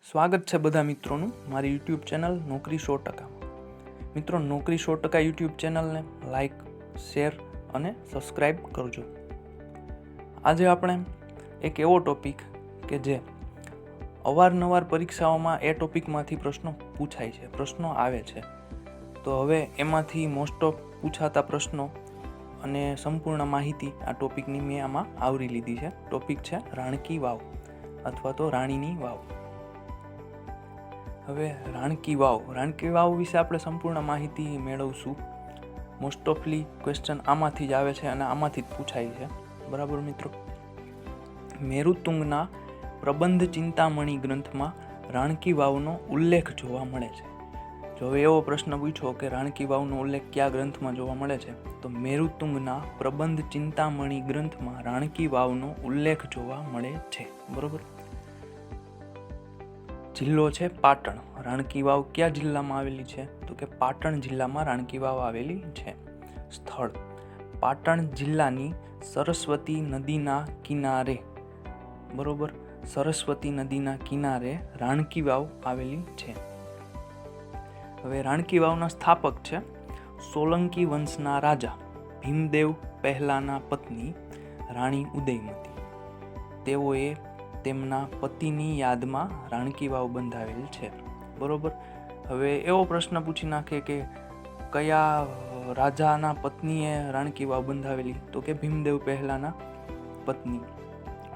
સ્વાગત છે બધા મિત્રોનું મારી યુટ્યુબ ચેનલ નોકરી 100%. મિત્રો, નોકરી 100% યુટ્યુબ ચેનલને લાઈક, શેર અને સબસ્ક્રાઈબ કરજો. આજે આપણે એક એવો ટોપિક કે જે અવારનવાર પરીક્ષાઓમાં એ ટોપિકમાંથી પ્રશ્નો પૂછાય છે, પ્રશ્નો આવે છે. તો હવે એમાંથી મોસ્ટ ઓફ પૂછાતા પ્રશ્નો અને સંપૂર્ણ માહિતી આ ટોપિકની મેં આમાં આવરી લીધી છે. ટોપિક છે રાણકી વાવ અથવા તો રાણીની વાવ. હવે રાણકી વાવ વિશે આપણે સંપૂર્ણ માહિતી મેળવશું. મોસ્ટ ઓફલી ક્વેશ્ચન આમાંથી જ આવે છે અને આમાંથી જ પૂછાય છે. બરાબર મિત્રો, મેરુતુંગના પ્રબંધ ચિંતામણી ગ્રંથમાં રાણકી વાવનો ઉલ્લેખ જોવા મળે છે. જો એવો પ્રશ્ન પૂછો કે રાણકી વાવનો ઉલ્લેખ કયા ગ્રંથમાં જોવા મળે છે, તો મેરુતુંગના પ્રબંધ ચિંતામણી ગ્રંથમાં રાણકી વાવનો ઉલ્લેખ જોવા મળે છે. બરોબર. જિલ્લો છે પાટણ. રાણકી વાવ કયા જિલ્લામાં આવેલી છે? તો કે પાટણ જિલ્લામાં રાણકી વાવ આવેલી છે. સ્થળ પાટણ જિલ્લાની સરસ્વતી નદીના કિનારે. બરોબર, સરસ્વતી નદીના કિનારે રાણકી વાવ આવેલી છે. હવે રાણકી વાવના સ્થાપક છે સોલંકી વંશના રાજા ભીમદેવ પહેલાના પત્ની રાણી ઉદયમતી. તેઓએ તેમના પતિની યાદમાં રાણકી વાવ બંધાવેલ છે. બરોબર. હવે એવો પ્રશ્ન પૂછી નાખે કે કયા રાજાના પત્નીએ રાણકી વાવ બંધાવેલી? તો કે ભીમદેવ પહેલાના પત્ની.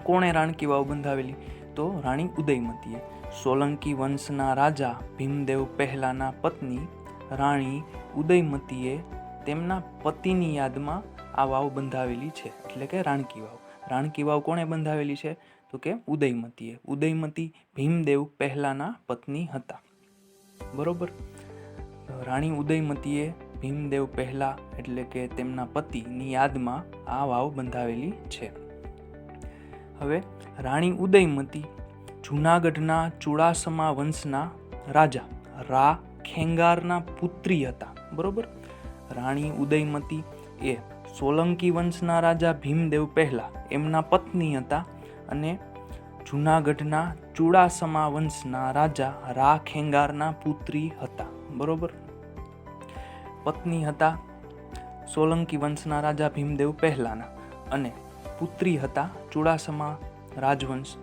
કોણે રાણકી વાવ બંધાવેલી? તો રાણી ઉદયમતીએ. સોલંકી વંશના રાજા ભીમદેવ પહેલાના પત્ની રાણી ઉદયમતીએ તેમના પતિની યાદમાં આ વાવ બંધાવેલી છે, એટલે કે રાણકી વાવ. રાણકી વાવ કોણે બંધાવેલી છે? તો કે ઉદયમતીએ. ઉદયમતી ભીમદેવ પહેલાના પત્ની હતા. બરોબર. રાણી ઉદયમતીએ ભીમદેવ પહેલા એટલે કે તેમના પતિની યાદમાં આ વાવ બંધાવેલી છે. હવે રાણી ઉદયમતી જૂનાગઢના ચુડાસમા વંશના રાજા રા ખેંગારના પુત્રી હતા. બરોબર. રાણી ઉદયમતી એ સોલંકી વંશના રાજા ભીમદેવ પહેલા એમના પત્ની હતા અને જૂનાગઢના ચુડાસમા વંશના રાજા રા ખેંગારના પુત્રી હતા. બરોબર. પત્ની હતા સોલંકી વંશના રાજા ભીમદેવ પહેલાના અને પુત્રી હતા ચુડાસમા રાજવંશ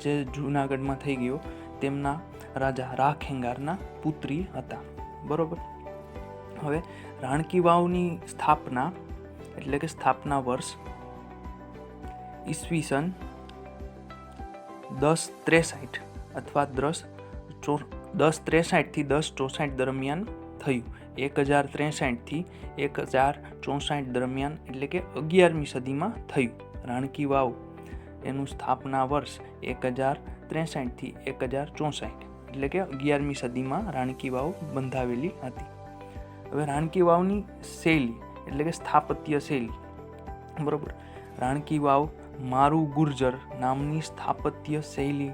જે જૂનાગઢમાં થઈ ગયો તેમના રાજા રા ખેંગારના પુત્રી હતા. બરોબર. હવે રાણકી વાવની સ્થાપના એટલે કે સ્થાપના વર્ષ ઈસવીસન 1063 અથવા 1063 થી 1064 દરમિયાન થયું. 1063 થી 1064 દરમિયાન એટલે કે 11મી સદીમાં થયું. રાણકી વાવ એનું સ્થાપના વર્ષ 1063 થી 1064 એટલે કે 11મી સદીમાં રાણકી વાવ બંધાવેલી હતી. હવે રાણકી વાવની શૈલી એટલે કે સ્થાપત્ય શૈલી. બરોબર. રાણકી વાવ મારું ગુર્જર નામની સ્થાપત્ય શૈલી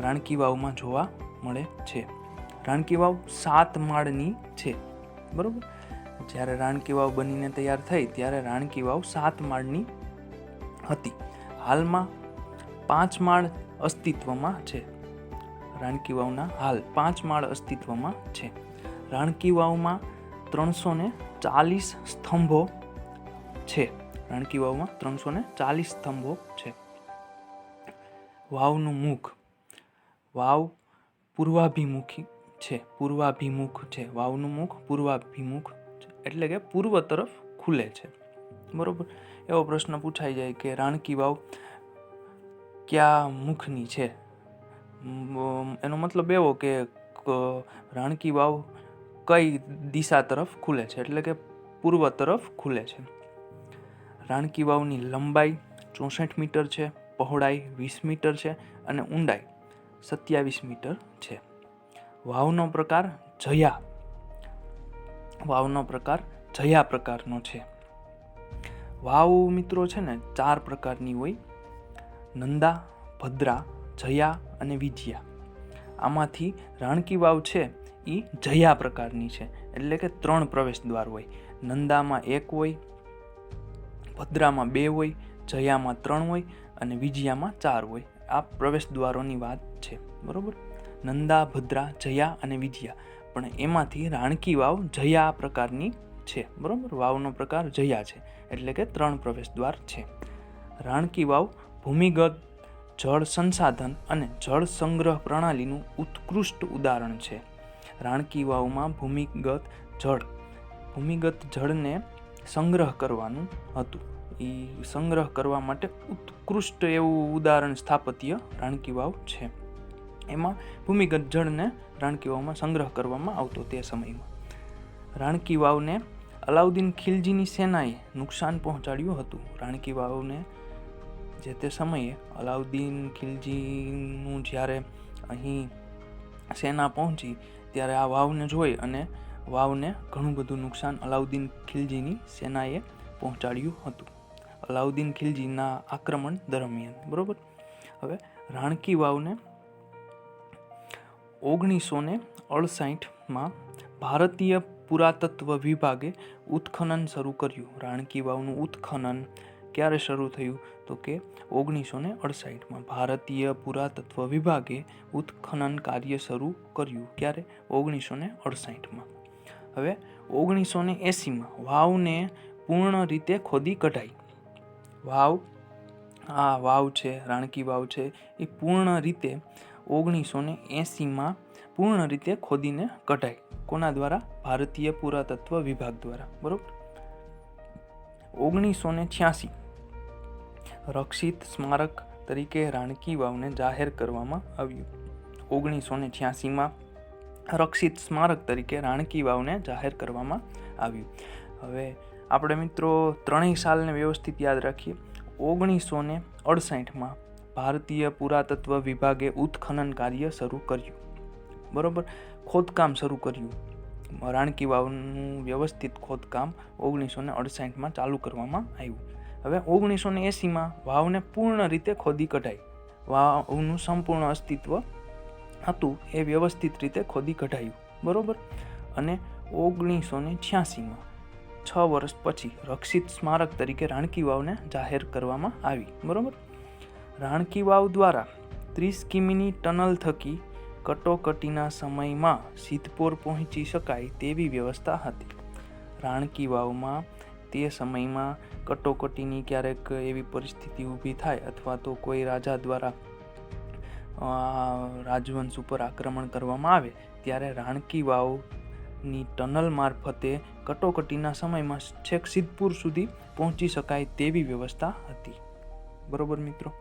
રાણકી વાવમાં જોવા મળે છે. રાણકી વાવ 7 માળની છે. બરોબર. જ્યારે રાણકી વાવ બનીને તૈયાર થઈ ત્યારે રાણકી વાવ 7 માળની હતી. હાલમાં 5 માળ અસ્તિત્વમાં છે. રાણકી વાવના હાલ 5 માળ અસ્તિત્વમાં છે. રાણકી વાવમાં 340 સ્તંભો છે. રાણકી વાવમાં 340 સ્તંભો છે. વાવનું મુખ. વાવ પૂર્વાભિમુખી છે. વાવનું મુખ પૂર્વાભિમુખ એટલે કે પૂર્વ તરફ ખુલે છે. બરોબર. એવો પ્રશ્ન પૂછાઈ જાય કે રાણકી વાવ કયા મુખની છે? એનો મતલબ એવો કે રાણકી વાવ કઈ દિશા તરફ ખુલે છે, એટલે કે પૂર્વ તરફ ખુલે છે. રાણકી વાવની લંબાઈ 64 મીટર છે, પહોળાઈ 20 મીટર છે અને ઊંડાઈ 27 મીટર છે. વાવનો પ્રકાર જયા. વાવનો પ્રકાર જયા પ્રકારનો છે. વાવ મિત્રો છે ને 4 પ્રકારની હોય: નંદા, ભદ્રા, જયા અને વિજયા. આમાંથી રાણકી વાવ છે એ જયા પ્રકારની છે, એટલે કે 3 પ્રવેશ દ્વાર હોય. નંદામાં 1 હોય, ભદ્રામાં 2 હોય, જયામાં 3 હોય અને વિજયામાં 4 હોય. આ પ્રવેશ દ્વારોની વાત છે. બરોબર. નંદા, ભદ્રા, જયા અને વિજયા. પણ એમાંથી રાણકી વાવ જયા પ્રકારની છે. બરાબર, વાવનો પ્રકાર જયા છે, એટલે કે 3 પ્રવેશ દ્વાર છે. રાણકી વાવ ભૂમિગત જળ સંસાધન અને જળ સંગ્રહ પ્રણાલીનું ઉત્કૃષ્ટ ઉદાહરણ છે. રાણકી વાવમાં ભૂમિગત જળને સંગ્રહ કરવાનું હતું. એ સંગ્રહ કરવા માટે ઉત્કૃષ્ટ એવું ઉદાહરણ સ્થાપત્ય રાણકી વાવ છે. એમાં ભૂમિગત જળને રાણકી વાવમાં સંગ્રહ કરવામાં આવતો તે સમયમાં. રાણકી વાવને અલાઉદ્દીન ખિલજીની સેનાએ નુકસાન પહોંચાડ્યું હતું. રાણકી વાવને જે તે સમયે અલાઉદ્દીન ખિલજીનું જ્યારે અહીં સેના પહોંચી ત્યારે આ વાવને જોઈ અને વાવને ઘણું બધું નુકસાન અલાઉદ્દીન ખિલજીની સેનાએ પહોંચાડ્યું હતું, અલાઉદ્દીન ખિલજીના આક્રમણ દરમિયાન. બરોબર. હવે રાણકી વાવને 1968માં ભારતીય પુરાતત્વ વિભાગે ઉત્ખનન શરૂ કર્યું. રાણકી વાવનું ઉત્ખનન ક્યારે શરૂ થયું? તો કે 1968માં ભારતીય પુરાતત્વ વિભાગે ઉત્ખનન કાર્ય શરૂ કર્યું. ક્યારે? 1968માં. હવે 1980માં વાવને પૂર્ણ રીતે ખોદી કઢાઈ. વાવ છે, રાણકી વાવ છે, એ પૂર્ણ રીતે 1980માં પૂર્ણ રીતે ખોદીને કઢાઈ. કોના દ્વારા? ભારતીય પુરાતત્વ વિભાગ દ્વારા. બરોબર. 1986 રક્ષિત સ્મારક તરીકે રાણકી વાવને જાહેર કરવામાં આવ્યું. 1986માં રક્ષિત સ્મારક તરીકે રાણકી વાવને જાહેર કરવામાં આવ્યું. હવે આપણે મિત્રો 3 સાલને વ્યવસ્થિત યાદ રાખીએ. 1968માં ભારતીય પુરાતત્વ વિભાગે ઉત્ખનન કાર્ય શરૂ કર્યું. બરોબર. ખોદકામ શરૂ કર્યું. રાણકી વાવનું વ્યવસ્થિત ખોદકામ 1968માં ચાલુ કરવામાં આવ્યું. હવે 1980માં વાવને પૂર્ણ રીતે ખોદી કઢાઈ. વાવનું સંપૂર્ણ અસ્તિત્વ હતું એ વ્યવસ્થિત રીતે ખોદી કઢાયું. બરોબર. અને 1986માં 6 વર્ષ પછી રક્ષિત સ્મારક તરીકે રાણકી વાવને જાહેર કરવામાં આવી. બરોબર. રાણકી વાવ દ્વારા 30 કિમીની ટનલ થકી કટોકટીના સમયમાં સિદ્ધપુર પહોંચી શકાય તેવી વ્યવસ્થા હતી. રાણકી વાવમાં તે સમયમાં કટોકટીની ક્યારેક એવી પરિસ્થિતિ ઊભી થાય અથવા તો કોઈ રાજા દ્વારા રાજવંશ ઉપર આક્રમણ કરવામાં આવે ત્યારે રાણકી વાવની ટનલ મારફતે કટોકટીના સમયમાં છેક સિદ્ધપુર સુધી પહોંચી શકાય તેવી વ્યવસ્થા હતી. બરોબર મિત્રો.